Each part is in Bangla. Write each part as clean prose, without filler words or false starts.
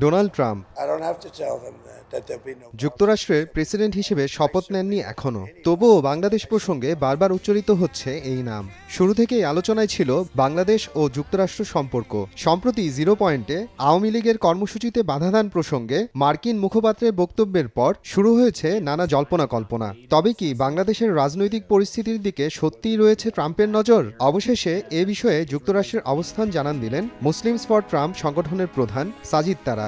ডোনাল্ড ট্রাম্প যুক্তরাষ্ট্রের প্রেসিডেন্ট হিসেবে শপথ নেননি এখনও, তবুও বাংলাদেশ প্রসঙ্গে বারবার উচ্চারিত হচ্ছে এই নাম। শুরু থেকেই আলোচনায় ছিল বাংলাদেশ ও যুক্তরাষ্ট্র সম্পর্ক। সম্প্রতি 0 পয়েন্টে আওয়ামী লীগের কর্মসূচিতে বাধাদান প্রসঙ্গে মার্কিন মুখপাত্রের বক্তব্যের পর শুরু হয়েছে নানা জল্পনা কল্পনা। তবে কি বাংলাদেশের রাজনৈতিক পরিস্থিতির দিকে সত্যিই রয়েছে ট্রাম্পের নজর? অবশেষে এ বিষয়ে যুক্তরাষ্ট্রের অবস্থান জানান দিলেন মুসলিমস ফর ট্রাম্প সংগঠনের প্রধান সাজিদ তারার।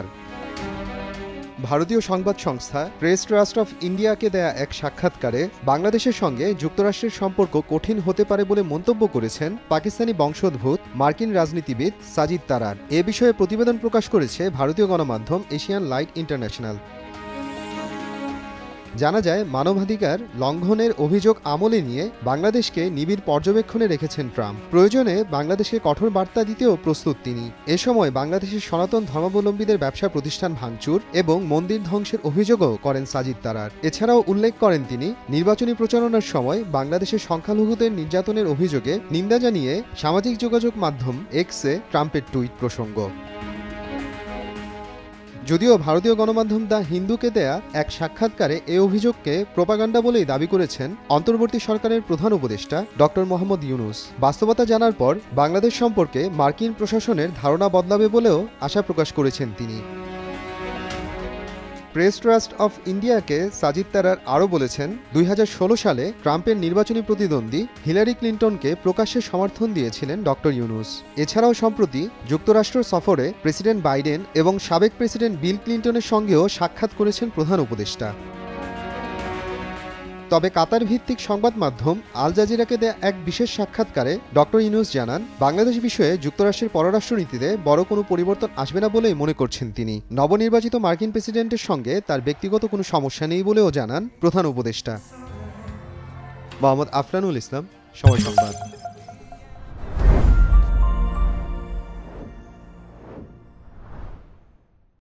ভারতীয় সংবাদ সংস্থা প্রেস ট্রাস্ট অফ ইন্ডিয়াকে দেয়া এক সাক্ষাৎকারে বাংলাদেশের সঙ্গে যুক্তরাষ্ট্রের সম্পর্ক কঠিন হতে পারে বলে মন্তব্য করেছেন পাকিস্তানি বংশোদ্ভূত মার্কিন রাজনীতিবিদ সাজিদ তারার। এ বিষয়ে প্রতিবেদন প্রকাশ করেছে ভারতীয় গণমাধ্যম এশিয়ান লাইট ইন্টারন্যাশনাল। জানা যায়, মানবাধিকার লঙ্ঘনের অভিযোগ আমলে নিয়ে বাংলাদেশকে নিবিড় পর্যবেক্ষণে রেখেছেন ট্রাম্প। প্রয়োজনে বাংলাদেশকে কঠোর বার্তা দিতেও প্রস্তুত তিনি। এ সময় বাংলাদেশের সনাতন ধর্মাবলম্বীদের ব্যবসা প্রতিষ্ঠান ভাঙচুর এবং মন্দির ধ্বংসের অভিযোগও করেন সাজিদ তারার। এছাড়াও উল্লেখ করেন তিনি নির্বাচনী প্রচারণার সময় বাংলাদেশের সংখ্যালঘুদের নির্যাতনের অভিযোগে নিন্দা জানিয়ে সামাজিক যোগাযোগ মাধ্যম এক্সে ট্রাম্পের টুইট প্রসঙ্গ। যদিও ভারতীয় গণমাধ্যম দ্য হিন্দুকে দেয়া এক সাক্ষাৎকারে এ অভিযোগকে প্রোপাগান্ডা বলেই দাবি করেছেন অন্তর্বর্তী সরকারের প্রধান উপদেষ্টা ডক্টর মোহাম্মদ ইউনূস। বাস্তবতা জানার পর বাংলাদেশ সম্পর্কে মার্কিন প্রশাসনের ধারণা বদলাবে বলেও আশা প্রকাশ করেছেন তিনি। প্রেস ট্রাস্ট অফ ইন্ডিয়াকে সাজিদ তারার আরও বলেছেন, 2016 সালে ট্রাম্পের নির্বাচনী প্রতিদ্বন্দ্বী হিলারি ক্লিন্টনকে প্রকাশ্যে সমর্থন দিয়েছিলেন ডক্টর ইউনূস। এছাড়াও সম্প্রতি যুক্তরাষ্ট্র সফরে প্রেসিডেন্ট বাইডেন এবং সাবেক প্রেসিডেন্ট বিল ক্লিন্টনের সঙ্গেও সাক্ষাৎ করেছেন প্রধান উপদেষ্টা। তবে কাতার ভিত্তিক সংবাদ মাধ্যম আল জাজিরাকে দেয়া এক বিশেষ সাক্ষাৎকারে ডক্টর ইউনূস জানান, বাংলাদেশ বিষয়ে যুক্তরাষ্ট্রের পররাষ্ট্রনীতিতে বড় কোনো পরিবর্তন আসবে না বলেই মনে করছেন তিনি। নবনির্বাচিত মার্কিন প্রেসিডেন্টের সঙ্গে তার ব্যক্তিগত কোনো সমস্যা নেই বলেও জানান প্রধান উপদেষ্টা। মোহাম্মদ আফরানুল ইসলাম, সময় সংবাদ।